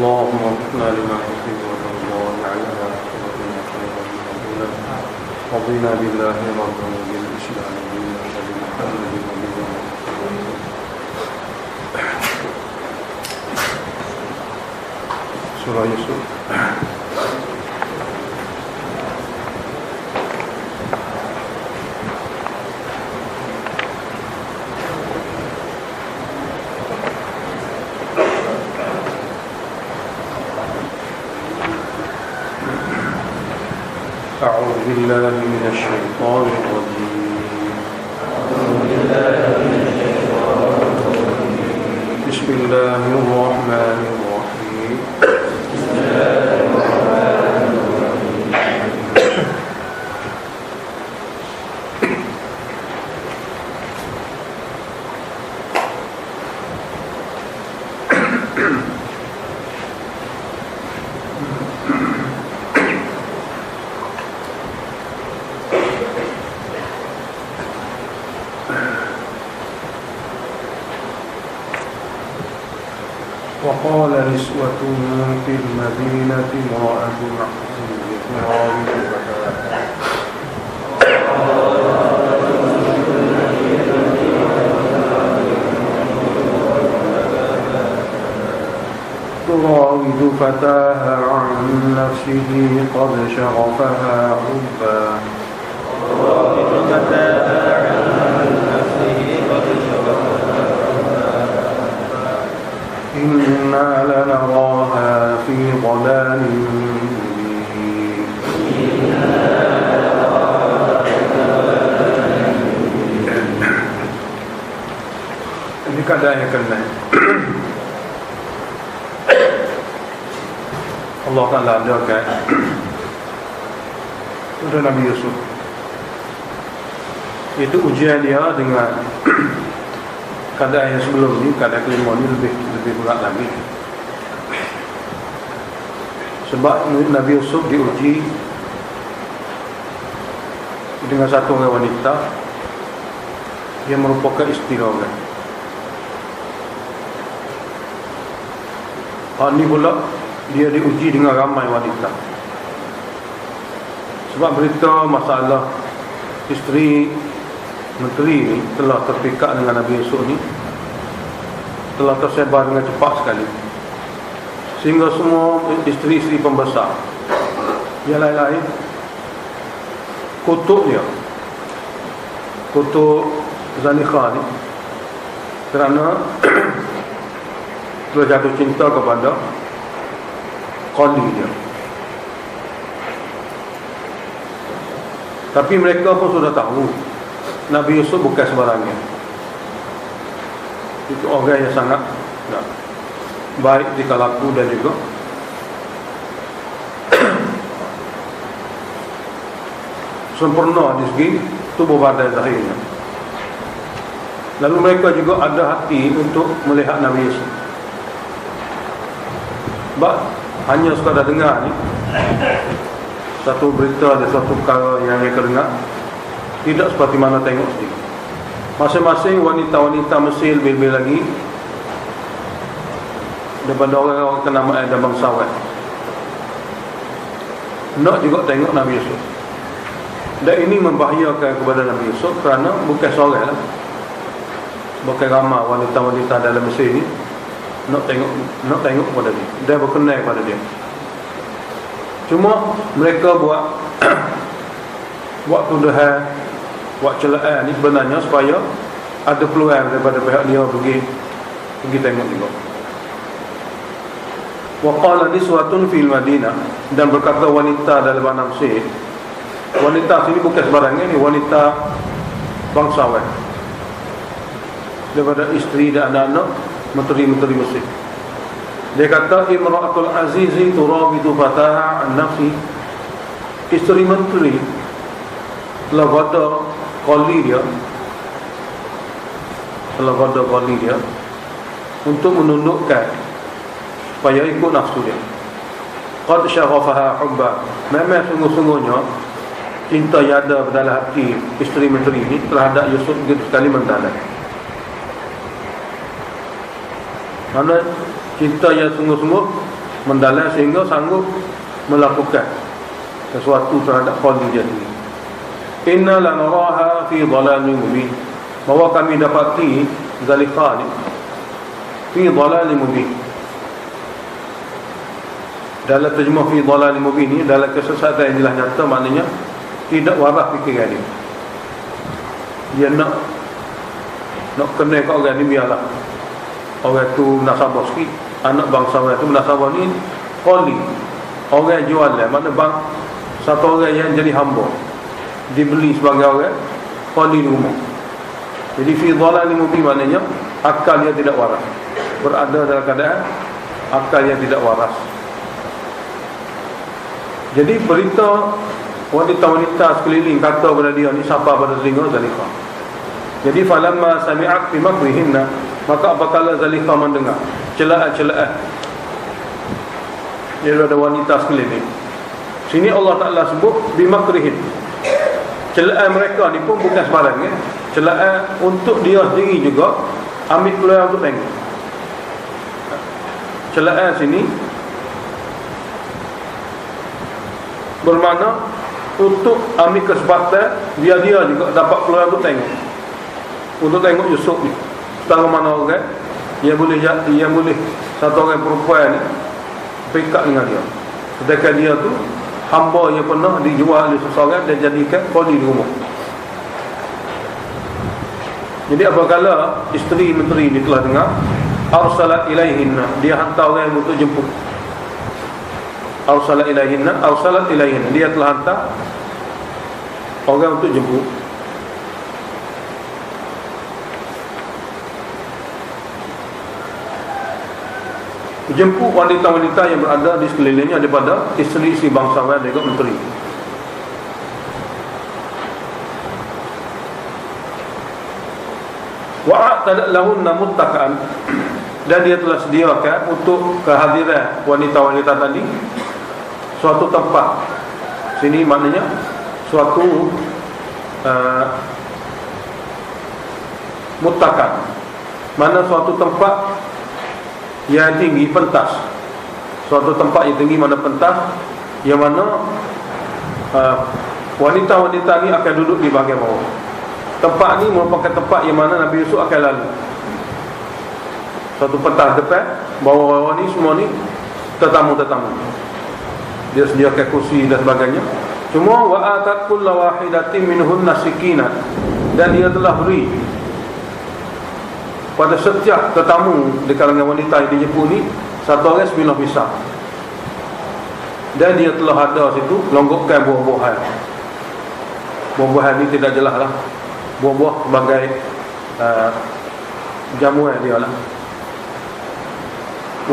اللهم وفقنا لما تحب وترضى واجعلنا ربنا خيرا مقبولا رضينا بالله ربا وبالإسلام دينا وبمحمد نبينا Surah Yusuf. أعوذ بالله من الشيطان الرجيم. بسم الله الرحمن الرحيم. وقال نسوة في المدينة امرأة العزيز تراود فتاها عن نفسه قد شغفها حبا إنا لنراها في ضلال مبين. Ini keadaan yang kena. Allah Ta'ala adakan untuk Nabi Yusuf. Itu ujian dia dengan keadaan yang sebelum ni, keadaan kelima ni lebih berat lagi. Sebab Nabi Yusuf diuji dengan satu orang wanita yang merupakan isteri orang. Ini pula dia diuji dengan ramai wanita. Sebab berita masalah isteri menteri ni telah terpikat dengan Nabi Yusuf ni telah tersebar dengan cepat sekali, sehingga semua isteri-isteri pembesar yang lain-lain kutuk dia, kutuk Zanikha ni kerana telah jatuh cinta kepada qali dia. Tapi mereka pun sudah tahu Nabi Yusuf bukan sembarangan. Itu orang yang sangat baik di laku dan juga sempurna di segi tubuh badan zahirnya. Lalu mereka juga ada hati untuk melihat Nabi Yusuf. Sebab hanya sekadar dengar ni satu berita dan satu perkara yang mereka dengar, tidak seperti mana tengok sendiri. Masing-masing wanita-wanita Mesir lebih-lebih lagi daripada orang-orang kenamaan dan bangsawan nak juga tengok Nabi Yusuf. Dan ini membahayakan kepada Nabi Yusuf kerana bukan seorang lah, bukan ramai wanita-wanita dalam Mesir ni nak tengok kepada dia, dia berkenal kepada dia. Cuma mereka buat tuduhan, buat celaan ni sebenarnya supaya ada peluang daripada pihak dia pergi tengok juga. Wa qala niswatun fil Madinah, dan berkata wanita dalam anak Mesir. Wanita sini bukan sembarangan ni, wanita bangsawan daripada isteri dan anak-anak menteri-menteri Mesir. Dia kata imra'atul azizi turabidu fataha an nafsi, isteri menteri telah pada qali dia untuk menundukkan supaya ikut nafsu dia. Qad syaghafaha hubba, memang sungguh-sungguhnya cinta yang ada dalam hati isteri menteri ini terhadap Yusuf begitu sekali mendalam. Mana cinta yang sungguh-sungguh mendalam sehingga sanggup melakukan sesuatu terhadap qadi dia sendiri. Inna lanaraha fi dhalalin mubin, bahawa kami dapati Zulaikha ni fi dhalalin mubin. Dalam terjemah fi dhalalin mubin ni dalam kesesatan yang jelas nyata, maknanya tidak waras fikiran dia. Dia nak kena kat orang ni, biarlah orang tu nasabah sikit, anak bangsa orang tu nasabah ni qali, orang jualan, mana bang satu orang yang jadi hamba dibeli sebagai orang qali di rumah. Jadi fi dhalalin mubin maknanya akal dia tidak waras, berada dalam keadaan akal yang tidak waras. Jadi berita wanita-wanita sekeliling kata kepada dia ni, siapa pada telinga Zulaikha. Jadi falamma sami'at bi makrihinna, maka apabila Zulaikha mendengar celaan-celaan daripada wanita sekeliling. Sini Allah Ta'ala sebut bi makrihin. Celaan mereka ni pun bukan sembarang, ya. Celaan untuk dia sendiri juga, ambil peluang untuk tengok. Celaan sini bermakna untuk ambil kesempatan dia juga dapat peluang untuk tengok Yusuf ni. Setengah mana orang yang boleh satu orang perempuan ni pekat dengan dia, sedangkan dia tu hamba yang pernah dijual oleh seseorang dan jadikan qadi di rumah. Jadi apabila isteri menteri ni telah dengar, arsalat ilaihinna, dia hantar orang untuk jemput. Arsalat ilaihinna, dia telah hantar orang untuk jemput. Jemput wanita-wanita yang berada di sekelilingnya daripada isteri-isteri bangsawan dan juga menteri. Wa'atadat lahunna muttaqan, dan dia telah sediakan untuk kehadiran wanita-wanita tadi suatu tempat. Sini maknanya suatu muttaqan, mana suatu tempat yang tinggi, pentas. Suatu tempat yang tinggi mana pentas, yang mana wanita-wanita ni akan duduk di bahagian bawah. Tempat ni merupakan tempat yang mana Nabi Yusuf akan lalu. Suatu pentas depan, bawah-bawah ni semua ni tetamu-tetamu. Dia sediakan kursi dan sebagainya. Cuma wa'atat kulla wahidatin minhunna sikinat, dan dia telah beri pada setiap tetamu di kalangan wanita yang dijemput ni satu orang sebilah pisang. Dan dia telah ada situ longgokkan buah-buahan. Buah-buahan ni tidak jelas lah, buah-buah sebagai jamuan dia lah.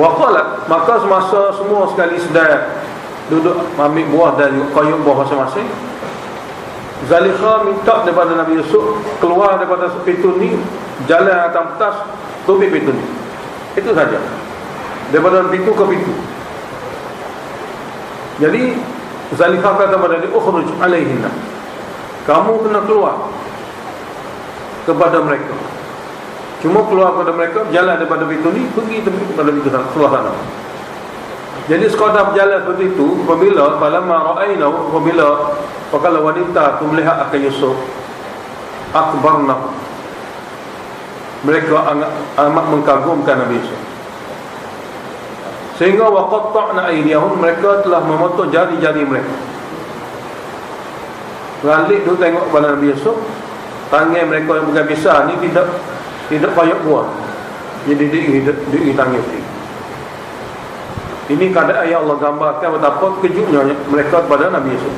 Waqalat, maka semasa semua sekali sedang duduk ambil buah dan koyok buah masing-masing, Zulaikha minta daripada Nabi Yusuf keluar daripada pintu ni, jalan atas pentas, tutup pintu ni. Itu saja, daripada pintu ke pintu. Jadi Zulaikha kata kepada dia, ukhruj alaihinna, kamu kena keluar kepada mereka. Cuma keluar kepada mereka, jalan daripada pintu ni, pergi kepada pintu keluar sana. Jadi sekadar berjalan seperti itu, apabila falamma ra'aynahu, apabila wanita tu melihat akan Yusuf, akbarna, mereka amat mengkagumkan Nabi Yusuf, sehingga waqatta'na aydiyahum, mereka telah memotong jari-jari mereka. Balik tu tengok kepada Nabi Yusuf, tangan mereka yang bukan pisah ni tidak payah buah, jadi di tangan ni. Ini keadaan yang Allah gambarkan betapa kejutnya mereka kepada Nabi Yusuf.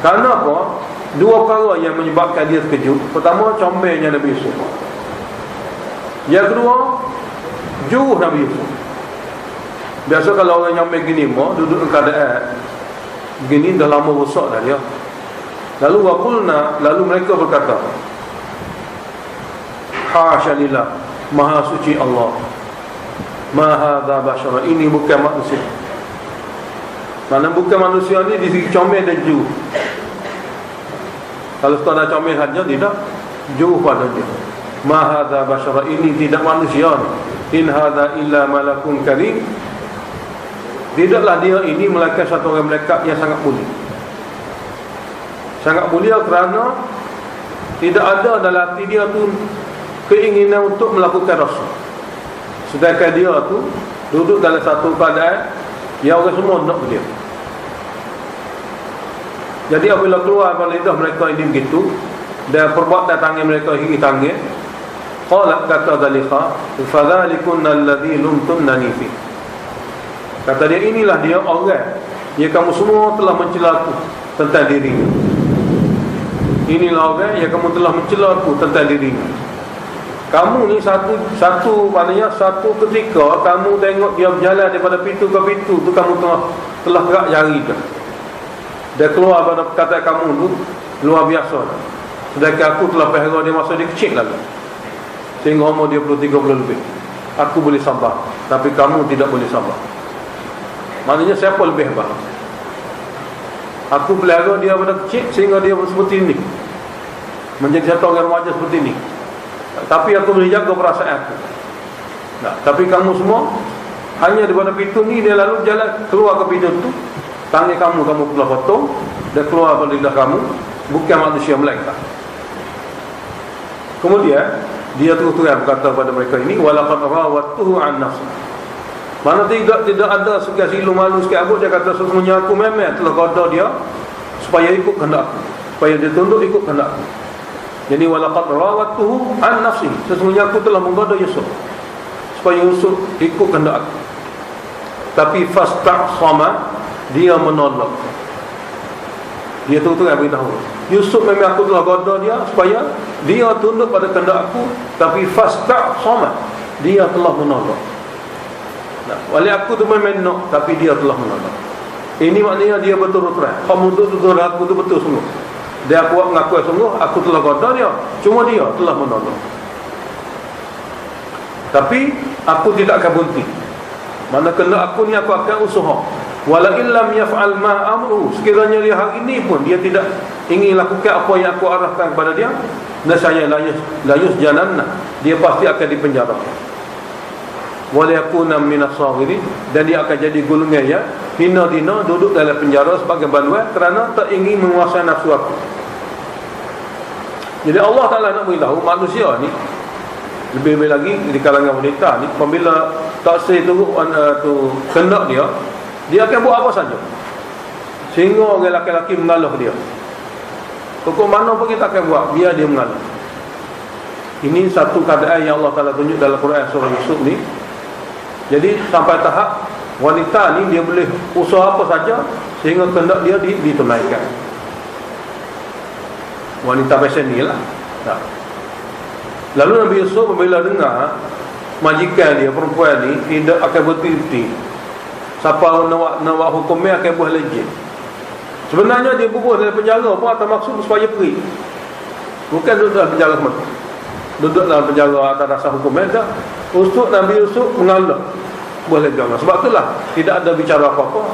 Kerana apa? Dua perkara yang menyebabkan dia terkejut. Pertama, comelnya Nabi Yusuf. Yang kedua, juruh Nabi Yusuf. Biasa kalau orang nyamil gini duduk dalam keadaan begini, dah lama rosak dah dia. Lalu waqulna, lalu mereka berkata, hasya lillah, maha suci Allah, ma hadza bashara, ini bukan manusia. Mana bukan manusia ni di segi comel dan juruh. Kalau sekadar comel saja tidak, juruh pada dia. Ma hadza bashara, ini tidak manusia. In hadza illa malakun karim, Tidaklah dia ini melainkan satu orang malaikat yang sangat mulia. Sangat mulia kerana tidak ada dalam hati dia tu keinginan untuk melakukan dosa. Sedangkan dia tu duduk dalam satu keadaan yang orang semua nak dia. Jadi apabila keluar daripada lidah mereka ini begitu, dan perbuatan tangan mereka hingga tangan, qalat kata Zalika, fadhalikunna alladhi lumtunnani fi. Kata dia, inilah dia orang yang kamu semua telah mencela aku tentang dirinya. Inilah orang yang kamu telah mencela aku tentang dirinya. Kamu ni satu maknanya satu ketika kamu tengok dia berjalan daripada pintu ke pintu tu, kamu telah gerak jari dah. Dia keluar pada perkataan kamu tu luar biasa. Sedangkan aku telah pelihara dia masa dia kecil lagi, sehingga umur dia perlu 30 lebih. Aku boleh sabar, tapi kamu tidak boleh sabar. Maknanya siapa lebih hebat? Aku pelihara dia pada kecil sehingga dia seperti ini, menjadi satu orang remaja seperti ini. Tapi aku boleh jaga perasaan aku. Nah, tapi kamu semua hanya daripada pintu ni dia lalu jalan keluar ke pintu tu, tangan kamu telah potong dan keluar dari lidah kamu, bukan manusia malaikat. Kemudian dia terus-terang berkata kepada mereka ini, walaqad rawattuhu an nafsi. Mana tidak ada sekian silu malu sikit abut. Dia kata sesungguhnya aku memang telah goda dia supaya ikut kehendak aku, supaya dia tunduk ikut kehendak aku. Jadi walaqad rawattuhu an nafsi, sesungguhnya aku telah menggoda Yusuf supaya Yusuf ikut kehendak aku. Tapi fasta'sama, dia menolak. Dia terus-terang beritahu, Yusuf memang aku telah goda dia supaya dia tunduk pada kehendak aku, tapi fasta'sama, dia telah menolak. Nah, wali aku tu memang nak, tapi dia telah menolak. Ini maknanya dia betul-betul kamu tutur aku tu betul sungguh. Dia kuat mengaku sungguh aku telah goda dia, cuma dia telah menolak. Tapi aku tidak akan berhenti. Mana kena aku ni aku akan usaha. Wala illam yaf'al ma amru, sekiranya dia hari ini pun dia tidak ingin lakukan apa yang aku arahkan kepada dia, nescaya layus jananna, dia pasti akan dipenjara. Wala yakuna minas sagirin, dan dia akan jadi golongan yang hina dina duduk dalam penjara sebagai banduan kerana tak ingin menguasai nafsu aku. Jadi Allah Ta'ala nak beritahu manusia ni, lebih-lebih lagi di kalangan wanita ni, apabila taksir tu kendak dia akan buat apa saja sehingga orang lelaki-lelaki mengalah dia. Pokok mana pun kita akan buat, biar dia mengalah. Ini satu keadaan yang Allah Ta'ala tunjuk dalam Quran surah Yusuf ni. Jadi sampai tahap wanita ni dia boleh usaha apa saja sehingga kehendak dia ditunaikan. Wanita macam ni lah. Nah. Lalu Nabi Yusuf bila dengar majikan dia perempuan ni tidak akan berhenti. Siapa nak hukumnya akan buat lagi. Sebenarnya dia bubuh dalam penjara pun atas maksud supaya pergi. Bukan duduk dalam penjara semata. Duduk dalam penjara atas dasar hukumnya dah. Untuk Nabi Yusuf mengalah boleh jangan. Sebab itulah tidak ada bicara apa-apa.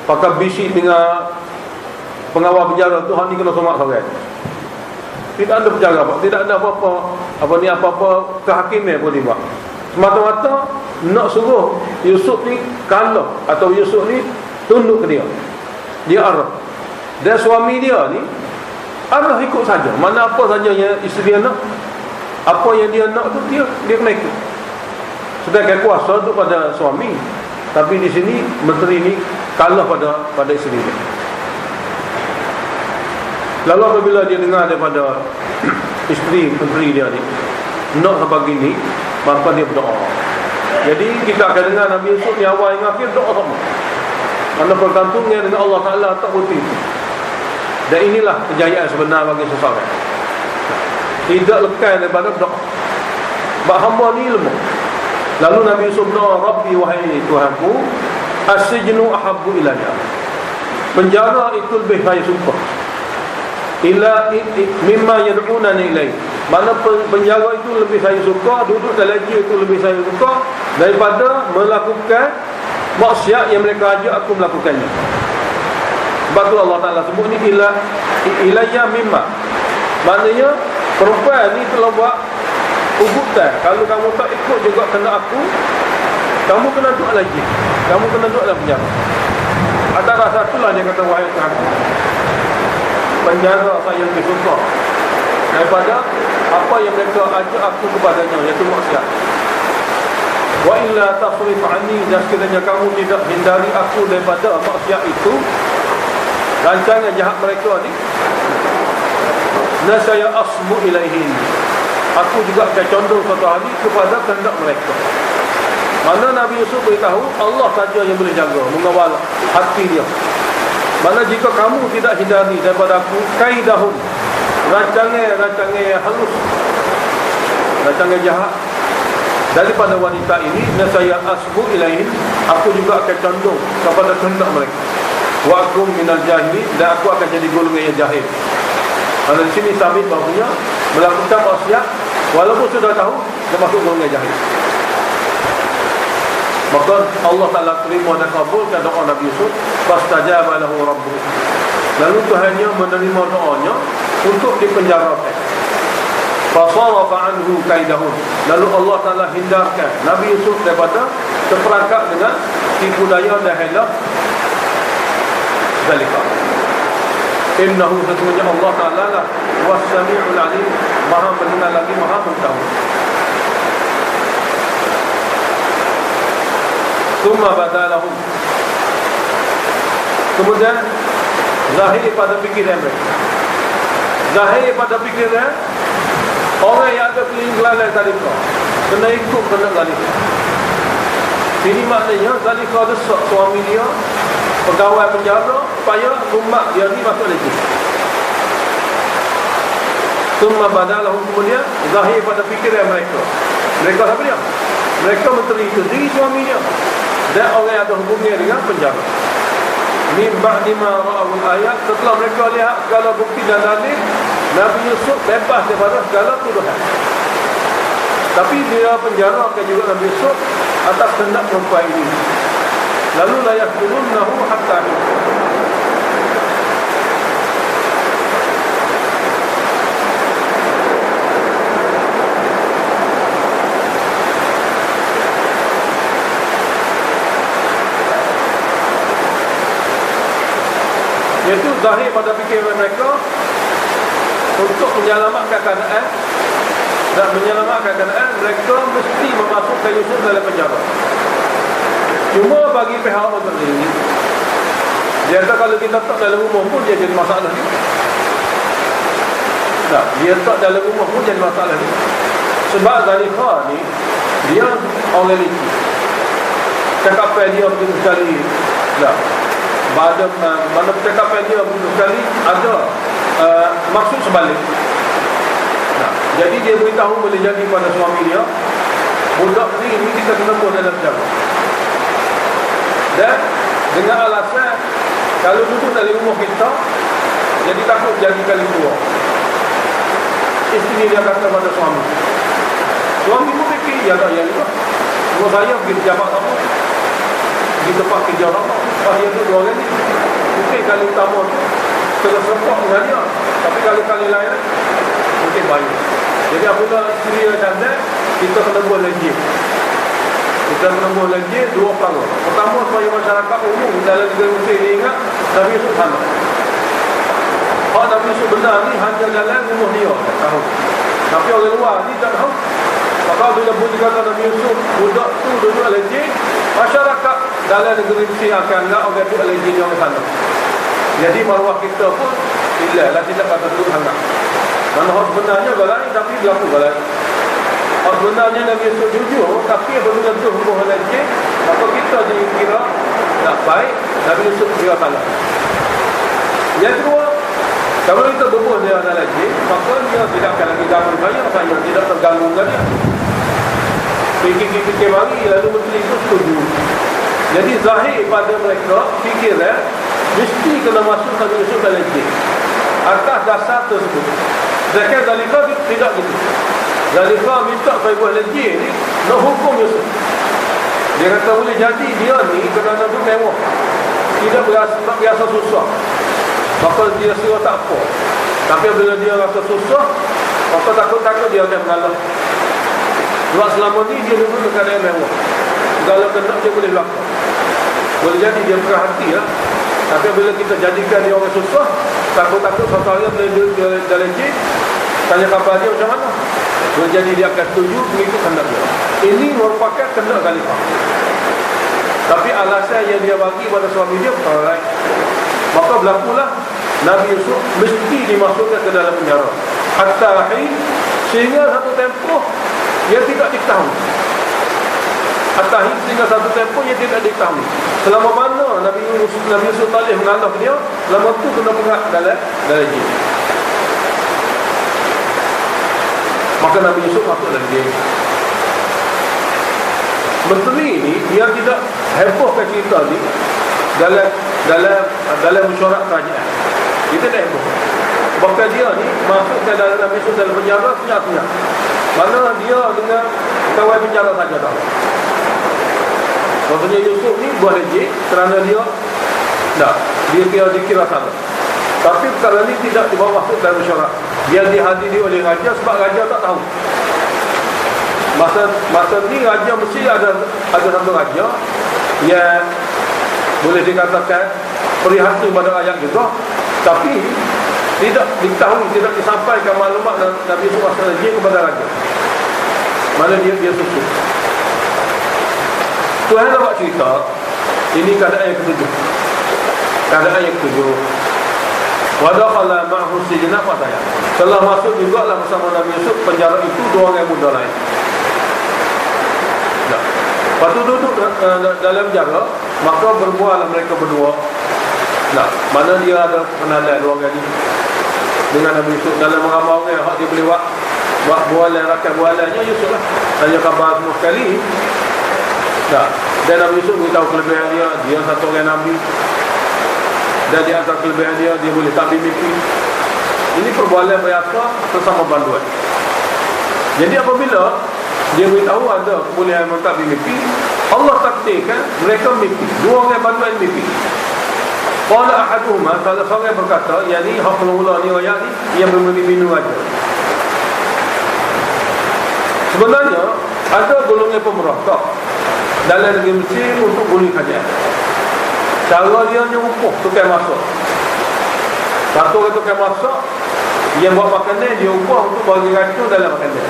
Pakai bisik dengan pengawal penjara tu, hang ni kena somak seorang. Tidak ada bicara apa, tidak ada apa-apa kehakiman pun dibuat. Semata-mata nak suruh Yusuf ni kalah atau Yusuf ni tunduk ke dia. Dia arah. Dan suami dia ni arah ikut saja. Mana apa saja yang isteri dia nak, apa yang dia nak tu dia kena ikut. Sedangkan kuasa tu pada suami, tapi di sini menteri ni kalah pada isteri dia. Lalu apabila dia dengar daripada isteri menteri dia ni nak sebagi ni, maka dia berdoa. Jadi kita akan dengar Nabi Yusuf ni awal hingga akhir doa sama. Mana pergantungnya dengan Allah Ta'ala tak berhenti. Dan inilah kejayaan sebenar bagi seseorang. Tidak lekas daripada doa. Sebab hamba ni lemah. Lalu Nabi Yusuf doa, Rabbi wahai Tuhanku, as-sijnu ahabbu ilayya. Penjara itu lebih saya suka. Ila mimma yad'unani ilai. Mana penjara itu lebih saya suka, duduk dalam dia itu lebih saya suka daripada melakukan maksiat yang mereka ajak aku melakukannya. Sebab tu Allah Ta'ala sebut ni ilayya mimma. Maknanya perempuan ni telah buat ugutan. Kalau kamu tak ikut juga kena aku, kamu kena duduk lagi, kamu kena duduk dalam penjara. Antara satulah dia kata, wahai Tuhan, penjara saya lebih suka daripada apa yang mereka ajak aku kepadanya, iaitu maksiat. Wa illa tasrif anni, dan sekiranya kamu tidak hindari aku daripada maksiat itu, rancangan jahat mereka ni, nasaya asmu ilaihin, aku juga akan condong suatu hari kepada kehendak mereka. Mana Nabi Yusuf beritahu Allah saja yang boleh jaga, mengawal hati dia. Mana jika kamu tidak hindari daripada aku kaidahum, rancangan yang halus, rancangan jahat daripada wanita ini, nasaya asbu ilaihin, aku juga akan condong kepada kehendak mereka. Wa akum minal jahili, dan aku akan jadi golongan yang jahil. Mana di sini sabit bahawa melakukan maksiat walaupun sudah tahu dia masuk golongan jahil. Maka Allah Ta'ala terima dan kabulkan doa Nabi Yusuf. Fastajaba lahu rabbuh, lalu Tuhannya menerima doanya untuk dipenjarakan. Fasarafa anhu kaidahun, lalu Allah Ta'ala hindarkan Nabi Yusuf daripada terperangkap dengan tipu daya dan hilah Zalika. Innahu, sesungguhnya Allah Ta'ala lah was-sami'ul alim, maha mendengar lagi maha mengetahui. Summa badalahum, kemudian zahir pada fikiran mereka, zahir pada fikiran orang yang ada kelinggalan Zalika kena ikut kena Zalika. Ini maknanya Zalika desak suami dia, pegawai penjara, supaya rumah dia ni masuk lagi. Summa badalahum, kemudian zahir pada fikiran mereka. Mereka apa dia? Mereka menteri suami dia dan orang yang ada hubungan dengan penjara. Min ba'di ma ra'awul ayat, setelah mereka lihat segala bukti dan dalil, Nabi Yusuf bebas daripada segala tuduhan. Tapi dia penjarakan juga Nabi Yusuf atas kehendak perempuan ini. Lalu la yaqulunnahu hatta min, iaitu zahir pada fikiran mereka untuk menyelamatkan keadaan, dan menyelamatkan keadaan mereka mesti memasukkan Yusuf dalam penjara. Cuma bagi pihak orang ini, dia kata kalau kita tak dalam rumah pun dia jadi masalah ni. Tak, dia tak dalam rumah pun jadi masalah ni. Sebab Zalika ni dia orang lelaki, cakapan dia begitu sekali lah. Pada mana percakapan dia begitu sekali ada maksud sebalik. Nah, jadi dia beritahu boleh jadi pada suami dia, budak ni ini kita kena buat dalam penjara. Dan dengan alasan kalau duduk dalam rumah kita, jadi takut jadi kali keluar. Isteri dia kata pada suami, suami pun fikir ya tak, ya juga rumah saya pergi pejabat apa, di tempat kerja apa, dia tu dua orang ni mungkin kali utama tu terserempak dengan dia, tapi kali lain mungkin baik. Jadi apabila isteri dia kata, kita kena buat lagi, kita kena buat lagi dua perkara. Pertama, supaya masyarakat umum dalam negara Mesir ni ingat Nabi Yusuf sama. Kalau Nabi Yusuf benar ni hanya dalam rumah dia tahu, tapi orang luar ni tak tahu. Maka bila bunyi kata Nabi Yusuf budak tu duduk lagi, masyarakat dalam negeri Mesir akan anggap orang tu lagi yang sana. Jadi maruah kita pun hilanglah, tidak kata duduk hangat. Mana hak sebenarnya balai, tapi berlaku balai. Hak sebenarnya Nabi Yusuf jujur, tapi apabila tu hubungan lagi, maka kita dikira tak baik, Nabi Yusuf kira salah. Yang kedua, kalau kita berbuat dia ada lagi, maka dia tidak akan lagi ganggu saya tidak terganggu dengan dia. Fikir-fikir bagi, lalu menteri itu setuju. Jadi zahir pada mereka fikir mesti kena masuk Nabi Yusuf dalam jin atas dasar tersebut. Sedangkan Zalika tidak gitu. Zalika minta supaya buat lagi ni nak hukum Yusuf. Dia kata boleh jadi dia ni kerana tu mewah, tidak biasa susah, maka dia suruh tak apa. Tapi bila dia rasa susah, maka takut-takut dia akan mengalah. Sebab selama ni dia duduk dekat yang mewah. segala kendak dia boleh berlaku. Boleh jadi dia perah hati lah. Tapi bila kita jadikan dia orang susah, takut-takut satu hari dia leceh, tanya khabar dia macam mana, boleh jadi dia akan setuju mengikut kendak dia. Ini merupakan kendak khalifah. Tapi alasan yang dia bagi pada suami dia alright. Maka berlakulah Nabi Yusuf mesti dimasukkan ke dalam penjara hatta hin, sehingga satu tempoh dia tidak diketahui. Hatta hin, sehingga satu tempoh dia tidak diketahui selama mana Nabi Yusuf talih mengalah dia, lama tu kena perak dalam jin. Maka Nabi Yusuf masuk dalam jin. Menteri ni dia tidak hebohkan cerita ni dalam mesyuarat kerajaan. Dia tidak heboh. Bahkan dia ni masuk ke dalam Nabi Yusuf dalam penjara senyap-senyap. Mana dia dengan kawan penjara saja tahu. Maksudnya Yusuf ni buat lejek kerana dia kira salah. Tapi perkara ni tidak dibawa masuk dalam mesyuarat. Dia dihadiri oleh raja sebab raja tak tahu. Masa ni raja mesti ada satu raja yang boleh dikatakan prihatin pada ayat juga, tapi tidak diketahui, tidak disampaikan maklumat Nabi Yusuf asal jin kepada raja. Mana dia susu. Tuhan nak buat cerita, ini keadaan yang ketujuh. Keadaan yang ketujuh. Wadakhala ma'hu sijna fataya. Telah masuk juga lah bersama Nabi Yusuf penjara itu dua orang muda lain. Lepas tu duduk dalam penjara, maka berbuallah mereka berdua. Mana dia ada kenalan dua orang ni dengan Nabi Yusuf dalam mengamal orang yang dia boleh buat bualan, rakan bualannya Yusuf lah. Tanya khabar semua sekali. Dan Nabi Yusuf beritahu kelebihan dia satu orang Nabi. Dan di antara kelebihan dia boleh takbir mimpi. Ini perbualan biasa sesama banduan. Jadi apabila dia beritahu ada kebolehan mentakbir mimpi, Allah takdirkan mereka mimpi. Dua orang banduan mimpi. Qala ahaduhuma, salah seorang berkata, yakni hak mula ni ayat ni yang minum aja. Sebenarnya ada golongan pemerintah dalam negeri Mesir untuk bunuh kerajaan. Cara dia nyuruh tukang masak. Satu orang tukang masak yang buat makanan, dia upah untuk bagi racun dalam makanan.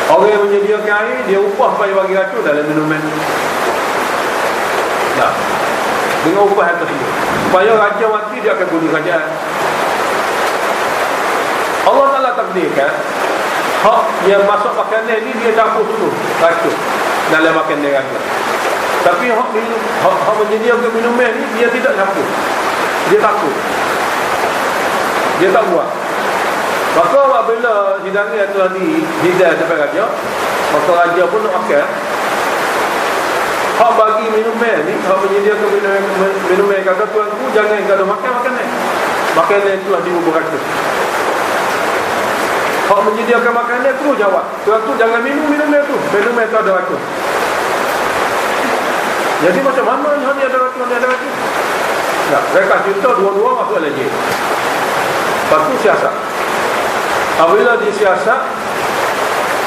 Orang yang menyediakan air, dia upah supaya bagi racun dalam minuman. Dengan upah yang tersebut, supaya raja mati dia akan bunuh kerajaan. Allah Ta'ala takdirkan hak yang masak makanan ni dia campur dulu racun dalam makanan raja. Tapi hak menyediakan minuman ni dia tidak campur. Dia takut, dia tak buat. Maka apabila hidangan yang telah dihidang depan raja, maka raja pun nak makan. Hak bagi minuman ni, hak menyediakan minuman yang kata tuanku jangan kalau makan makanan. Makanan itulah diubah racun. Hak menyediakan makanan terus jawab, tuanku jangan minum minuman tu, minuman tu ada racun. Jadi macam mana ni ada racun, ni ada racun. Mereka cerita dua-dua masuk lagi. Lepas tu siasat. Apabila disiasat,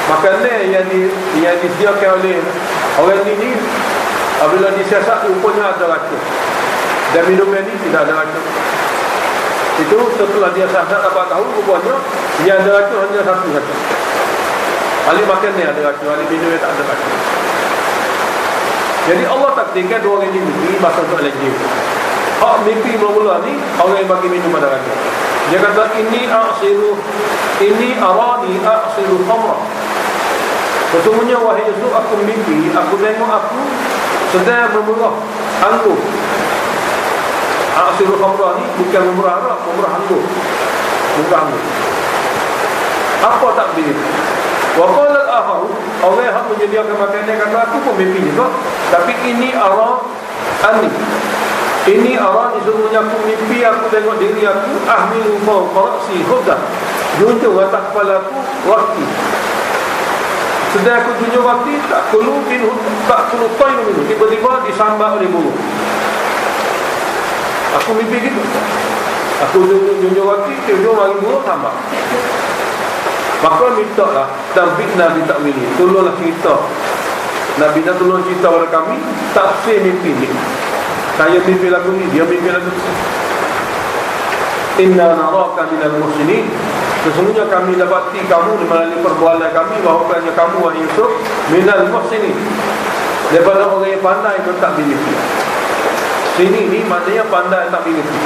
makanan yang disediakan oleh orang ini, apabila disiasat rupanya ada racun dan minuman ini tidak ada racun. Itu setelah dia siasat dapat tahu rupanya yang ada racun hanya satu saja. Ahli makanan ada racun, ahli minuman tak ada racun. Jadi Allah takdirkan dua orang ini mimpi masa untuk lagi. Hak mimpi mula-mula ni orang yang bagi minum ada racun. Dia kata ini arani a'siru khamra. Sesungguhnya wahai Yusuf, aku mimpi, aku tengok aku sedang memerah anggur. A'siru khamra ni bukan memerah arak, memerah anggur. Memerah anggur. Apa takdir? Wa qala al-akhar, orang yang menyediakan makanan kata aku pun mimpi juga, tapi ini arani. Ini arani sesungguhnya aku mimpi, aku tengok diri aku ahmilu fawqa ra'si khuddah, junjung atas kepala aku roti. Sedang aku junjung roti, tak kulu tayu minum, tiba-tiba disambar oleh burung. Aku mimpi gitu. Aku junjung roti, junjung mari burung sambar. Maka minta lah tabi'na bi ta'wili, tolonglah cerita Nabi dah tolong cerita kepada kami tafsir mimpi ni. Saya mimpi lagu ni, dia mimpi lagu ni. Inna naraka minal muhsinin. Sesungguhnya kami dapati kamu melalui perbuatan kami bahawasanya kamu wahai Yusuf minal muhsinin, daripada orang yang pandai mentadbir mimpi. Sini ni maknanya pandai tak mimpi.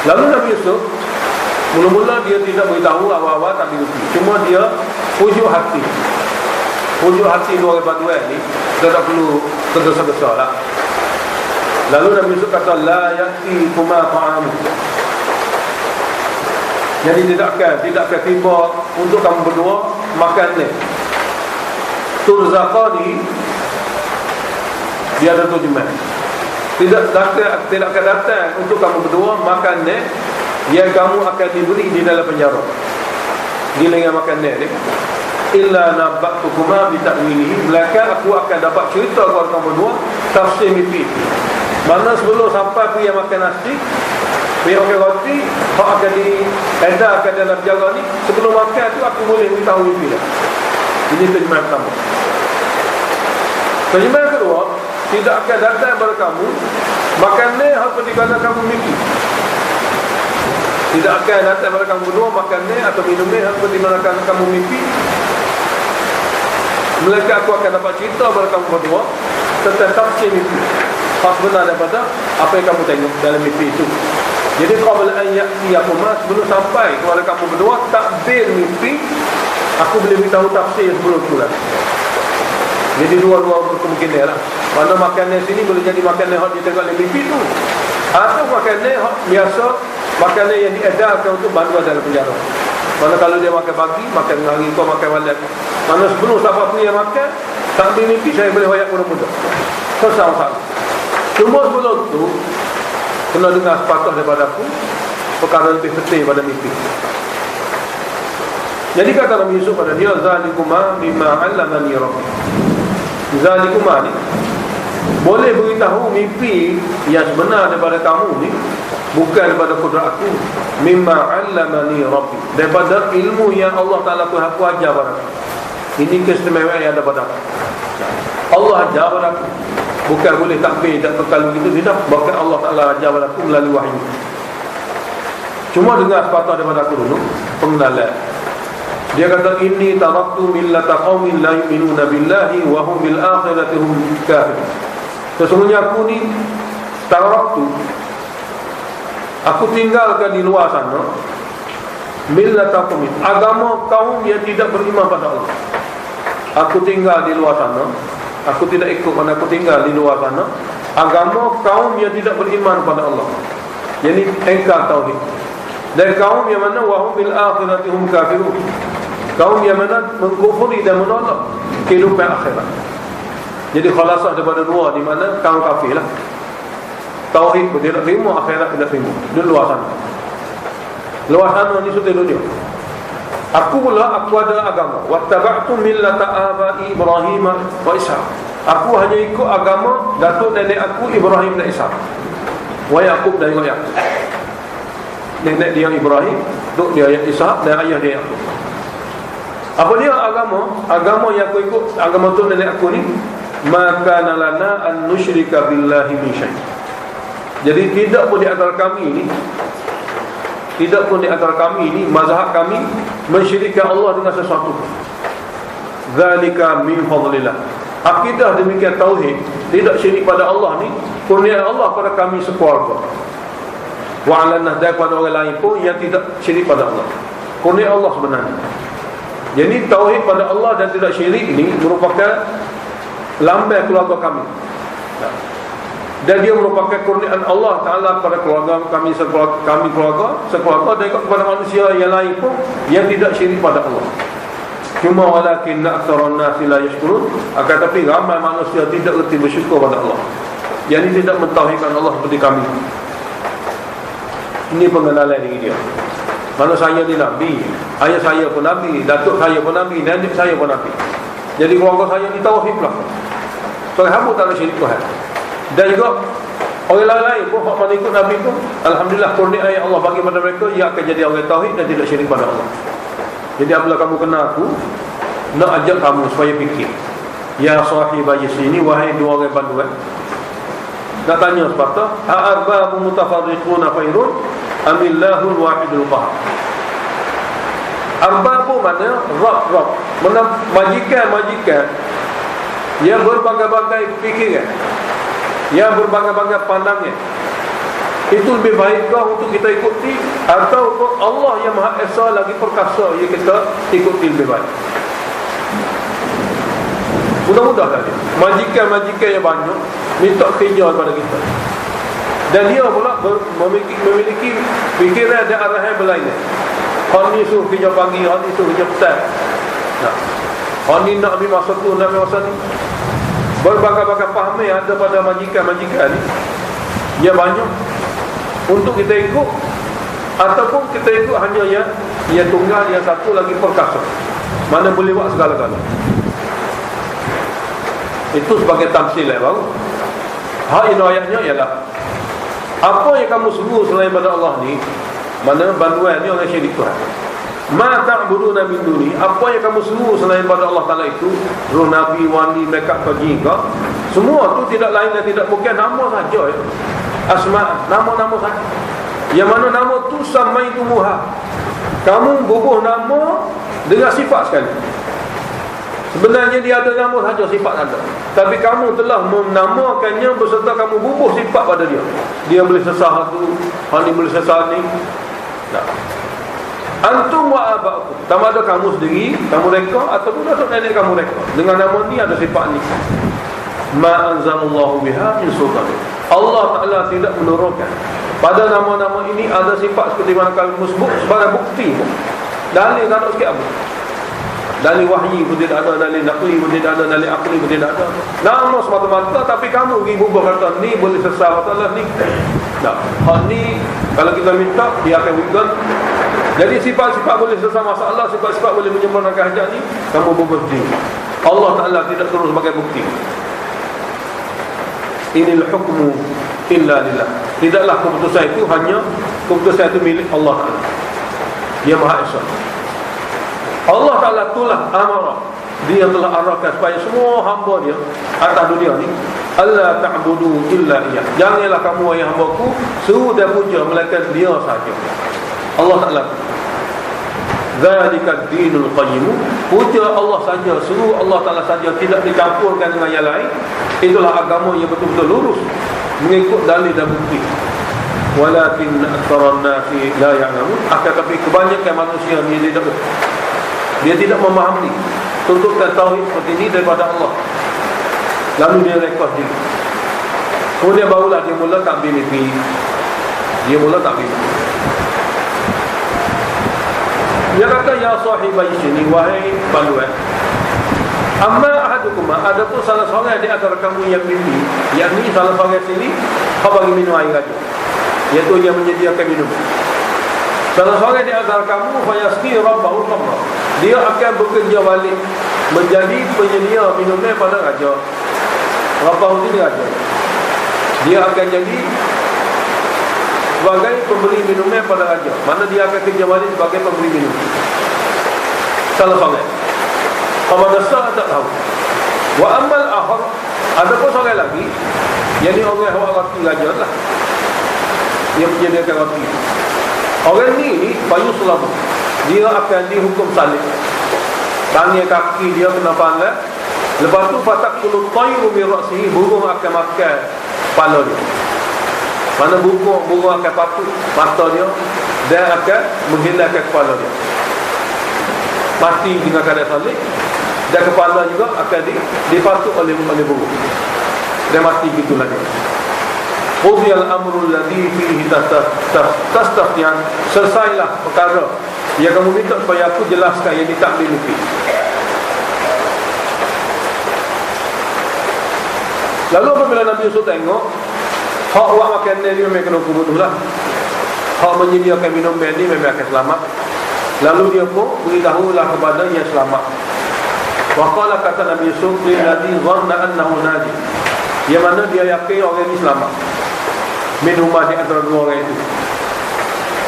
Lalu Nabi Yusuf mula-mula dia tidak beritahu awal-awal tak mimpi. Cuma dia pujuk hati. Pujuk hati dua orang ni dia tak perlu tergesa-gesa lah. Lalu Nabi Yusuf kata la ya'ti kuma ta'am. Jadi tidak akan tiba untuk kamu berdua makan ni. Turzaqani, dia ada terjemah. Tidak akan datang untuk kamu berdua makan ni yang kamu akan diberi di dalam penjara. Gila makan ni. Illa nabba'tukuma bi ta'wilihi, melainkan aku akan dapat cerita kepada kamu berdua tafsir mimpi. Mana sebelum sampai pergi makan nasi, pergi makan roti, hak akan diedarkan dalam penjara ni, sebelum makan tu aku boleh beritahu mimpi dah. Ini terjemahan pertama. Terjemahan kedua, tidak akan datang kepada kamu makan ni apa dikatakan kamu mimpi. Tidak akan datang kepada kamu berdua makan ni atau minum ni apa dikatakan kamu mimpi. Melainkan aku akan dapat cerita kepada kamu berdua tentang tafsir mimpi, hak benar daripada apa yang kamu tengok dalam mimpi itu. Jadi qabla an ya'tiyakuma, sebelum sampai kepada kamu berdua takbir mimpi, aku boleh beritahu tafsir sebelum tu lah. Jadi dua-dua berkemungkinan lah. Mana makanan sini boleh jadi makanan yang dia tengok dalam mimpi tu, atau makanan biasa, makanan yang diedarkan untuk bantuan dalam penjara. Mana kalau dia makan pagi, makan hari, kau makan malam. Mana sebelum sahabat ni yang makan, takbir mimpi saya boleh hoyak muda-muda. Sama-sama. Cuma sebelum tu kena dengar sepatah daripada aku perkara lebih penting pada mimpi. Jadi kata Nabi Yusuf pada dia, zalikuma mimma 'allamani rabbi. Zalikuma ni boleh beritahu mimpi yang sebenar daripada kamu ni, bukan daripada kudrat aku. Mimma 'allamani rabbi, daripada ilmu yang Allah Ta'ala aku ajar pada aku. Ini keistimewaan yang ada pada aku. Allah ajar pada aku. Bukan boleh takbir tak kekal begitu, tidak. Bahkan Allah Ta'ala ajar pada aku melalui wahyu. Cuma dengar sepatah daripada aku dulu pengenalan. Dia kata inni taraktu millata qaumin la yu'minuna billahi wa hum bil akhirati hum kafirun. Sesungguhnya aku ni taraktu, aku tinggalkan di luar sana millata qaumin, agama kaum yang tidak beriman pada Allah. Aku tinggal di luar sana, aku tidak ikut, mana aku tinggal di luar sana agama kaum yang tidak beriman pada Allah, yakni engkar tauhid. Dan kaum yang mana wahum bil akhirati hum kafirun, kaum yang mana mengkufuri dan menolak kehidupan akhirat. Jadi khalasah daripada dua, di mana kaum kafir lah. Tauhid pun tidak terima, akhirat tidak terima. Di luar sana. Luar sana ni sudah dunia. Aku pula aku ada agama. Wattaba'tu millata abai Ibrahim wa Ishaq. Aku hanya ikut agama datuk nenek aku Ibrahim dan Ishaq. Wa Yaqub dan Yaqub. Nenek dia Ibrahim, datuk dia Ishaq, dan ayah dia Yaqub. Apa dia agama? Agama yang aku ikut, agama tu nenek aku ni, maka lana an nusyrika billahi min syai'. Jadi tidak pun di antara kami ni, mazhab kami mensyirikkan Allah dengan sesuatu. Zalika min fadlillah. Akidah demikian tauhid, tidak syirik pada Allah ni, kurnia Allah pada kami sekeluarga. Wa 'alanna daripada orang lain pun yang tidak syirik pada Allah. Kurnia Allah sebenarnya. Jadi tauhid pada Allah dan tidak syirik ini merupakan lambang keluarga kami. Dan dia merupakan kurniaan Allah Ta'ala kepada keluarga kami, keluarga dan kepada manusia yang lain pun yang tidak syirik pada Allah. Cuma walakin aktsarun nasi la yashkurun, akan tapi ramai manusia tidak erti bersyukur pada Allah, yang ini tidak mentauhidkan Allah seperti kami. Ini pengenalan diri dia. Mana saya ni Nabi, ayah saya pun Nabi, datuk saya pun Nabi, nenek saya pun Nabi. Jadi keluarga saya ni tauhid lah. Tuhan hamba tak ada syirik Tuhan. Dan juga orang lain pun hak mana ikut Nabi pun, alhamdulillah kurnia yang Allah bagi pada mereka, ia akan jadi orang tauhid dan tidak syirik pada Allah. Jadi apabila kamu kenal aku, nak ajak kamu supaya fikir. Ya sahibai sini, wahai dua orang banduan, nak tanya sepatah, a'arbabu mutafarriquna khairun amillahul wahidul qahar. Arbabu mana? Rab. Mana majikan yang berbagai-bagai fikiran, yang berbagai-bagai pandangan. Itu lebih baikkah untuk kita ikuti, atau Allah yang Maha Esa lagi perkasa yang kita ikuti lebih baik? Mudah-mudah tadi majikan yang banyak minta kerja kepada kita, dan dia pula memiliki fikiran dan arahan berlainan. Hal ni suruh kerja pagi, hal ni suruh kerja petang, hal ni nak ambil masa tu, nak ambil masa ni. Berbagai-bagai faham yang ada pada majikan ni, dia banyak untuk kita ikut, ataupun kita ikut hanya yang tunggal, yang satu lagi perkasa, mana boleh buat segala-galanya. Itu sebagai tamsil yang baru. Hak ini ayatnya ialah, apa yang kamu sebut selain pada Allah ni, mana banduan ni orang syirik Tuhan. Ma ta'buduna min duni, apa yang kamu sebut selain pada Allah Ta'ala itu, roh nabi, wali, mereka pagi kau, semua tu tidak lain dan tidak bukan nama saja ya. Asma, nama-nama saja. Yang mana nama tu samai tu muha, kamu bubuh nama dengan sifat sekali. Sebenarnya dia ada nama saja, sifat ada, tapi kamu telah menamakannya beserta kamu bubuh sifat pada dia. Dia boleh sesah tu, hal ni boleh sesah ni. Antum wa aba'ukum, sama ada kamu sendiri, kamu reka, ataupun datuk nenek kamu reka, dengan nama ni ada sifat ni. Ma anzalallahu biha min sultan. Allah Ta'ala tidak menurunkan pada nama-nama ini ada sifat seperti mana kamu sebut sebagai bukti. Dalil tak ada sikit apa. Dalil wahyi pun tidak ada, dalil naqli pun tidak ada, dalil akli pun tidak ada. Nama semata-mata, tapi kamu pergi bubuh kata ni boleh sesah Allah ni. Hal ni kalau kita minta dia akan wujud. Jadi sifat-sifat boleh sesah masalah, sifat-sifat boleh menyempurnakan hajat ni, kamu bubuh sendiri. Allah Ta'ala tidak terus sebagai bukti. Inil hukmu illa lillah. Tidaklah keputusan itu hanya keputusan itu milik Allah Ta'ala. Dia Maha Esa. Allah Ta'ala itulah amarah, dia telah arahkan supaya semua hamba dia atas dunia ni, alla ta'budu illa iyyah, janganlah kamu wahai hamba-Ku seru dan puja melainkan dia saja. Allah Ta'ala zalika dinul qayyim, puja Allah saja, seru Allah Ta'ala saja, tidak dicampurkan dengan yang lain. Itulah agama yang betul-betul lurus, mengikut dalil dan bukti. Walakin aktsaran nasi la ya'lamun, akan tapi kebanyakan manusia ni dia tidak memahami tuntutan tauhid seperti ini daripada Allah. Lalu dia rekod diri, kemudian barulah dia mula tak bini. Dia kata, ya sahibai sini, wahai banduan, amma ahadukuma, ada pun salah seorang di antara kamu yang mimpi, yakni salah seorang sini kau bagi minum air saja, iaitu yang menyediakan minum. Salah seorang di antara kamu fayasqi rabbahu khamra, dia akan bekerja balik menjadi penyedia minumnya pada raja. Rabbahu ini raja, dia akan jadi sebagai pemberi minumnya pada raja. Mana dia akan kerja balik sebagai pemberi minum. Salah seorang. Qamadasa tak tahu. Wa amal akhar, ada pun seorang lagi, yang ni orang yang roti raja lah, dia menyediakan roti. Orang ni fayuslabu, dia akan dihukum salib, tangan kaki dia kena panggil. Lepas tu fatakulu tayru min ra'sihi, burung akan makan kepala dia. Mana burung akan patut mata dia, dan akan menghilangkan kepala dia, mati dengan keadaan salib. Dan kepala juga akan dipatuk oleh burung, dan mati gitulah dia. Qudiyal amrul ladzi fihi tastafian, selesailah perkara yang kamu minta supaya aku jelaskan yang ditakdir itu. Lalu apabila Nabi Yusuf tengok hak buat makan ni memang kena bunuhlah, hak menyediakan minum ni memang akan selamat. Lalu dia pun beritahulah kepada yang selamat. Waqala, kata Nabi Yusuf, lilladzi dhanna annahu naji, yang mana dia yakin orang ini selamat min huma, di antara dua orang itu.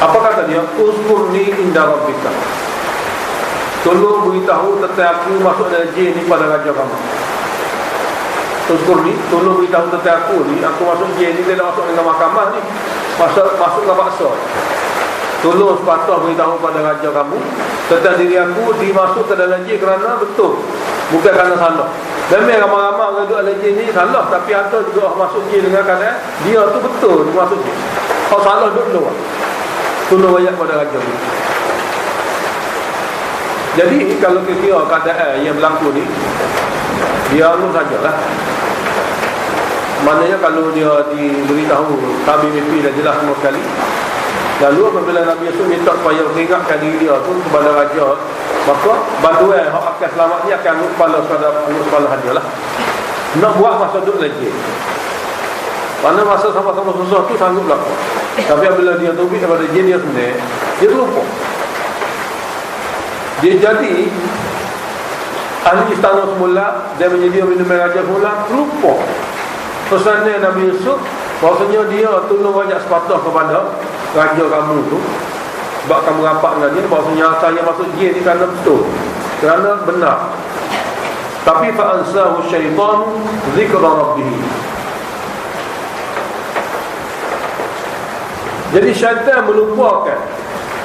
Apa kata dia? Uzkurni inda rabbika, tolong beritahu tentang aku masuk dalam jin ni pada raja kamu. Tuzkur ni, tolong beritahu tentang aku ni, aku masuk jin ni, dia nak masuk dengan mahkamah ni, masuk dengan paksa. Tolong sepatah beritahu pada raja kamu tentang diri aku dimasuk ke dalam jin kerana betul, bukan kerana salah. Memang ramai-ramai orang duduk dalam jin ni salah, tapi ada juga orang masuk jin dengan keadaan dia tu betul dia masuk jin. Kalau salah duduk luar, tolong ayat pada raja ni. Jadi kalau kira keadaan yang berlaku ni, dia anu sajalah. Maknanya kalau dia diberitahu kami mimpi dah jelas semua sekali, lalu apabila Nabi Yusuf minta supaya mengingatkan diri dia tu kepada raja, maka bantuan hak akan selamat ni akan ambil kepala hadiah lah. Nak buat masa duduk lagi, mana masa sama-sama susah tu sanggup berlaku. Tapi apabila dia tubik kepada jin dia sendiri, dia terlupa. Dia jadi ahli istana semula, dia menjadi minuman raja semula, terlupa pesanan Nabi Yusuf bahasanya dia tolong banyak sepatah kepada raja kamu tu, sebab kamu rapat dengan dia, bahasanya saya masuk jin ni kerana betul, kerana benar. Tapi fa'ansahu syaitan zikra rabbih. Jadi syaitan melupakan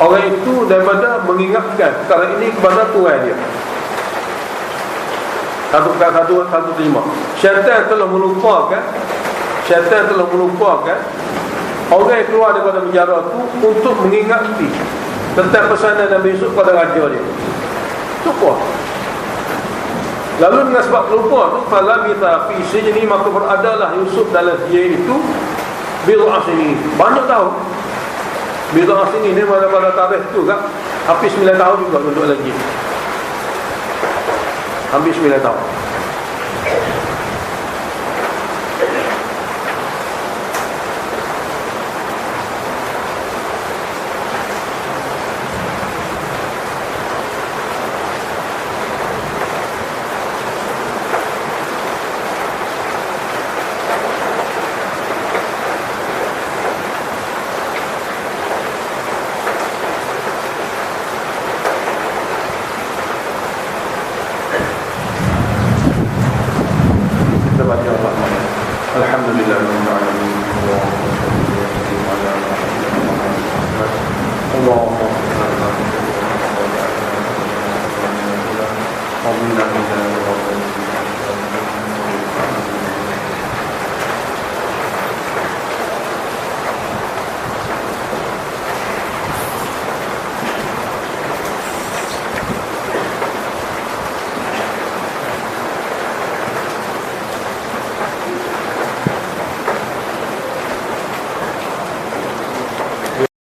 orang itu daripada mengingatkan perkara ini kepada Tuhan dia. Satu terima. Syaitan telah melupakan orang yang keluar daripada penjara itu untuk mengingati tentang pesanan Nabi Yusuf pada raja dia. Lupa. Lalu dengan sebab lupa tu, falabitha fi sijni, maka beradalah Yusuf dalam sijil itu bid'a sinin, banyak tahun. Bid'a sinin ni pada tarikh tu kan, hampir 9 tahun juga duduk lagi. Hampir 9 tahun.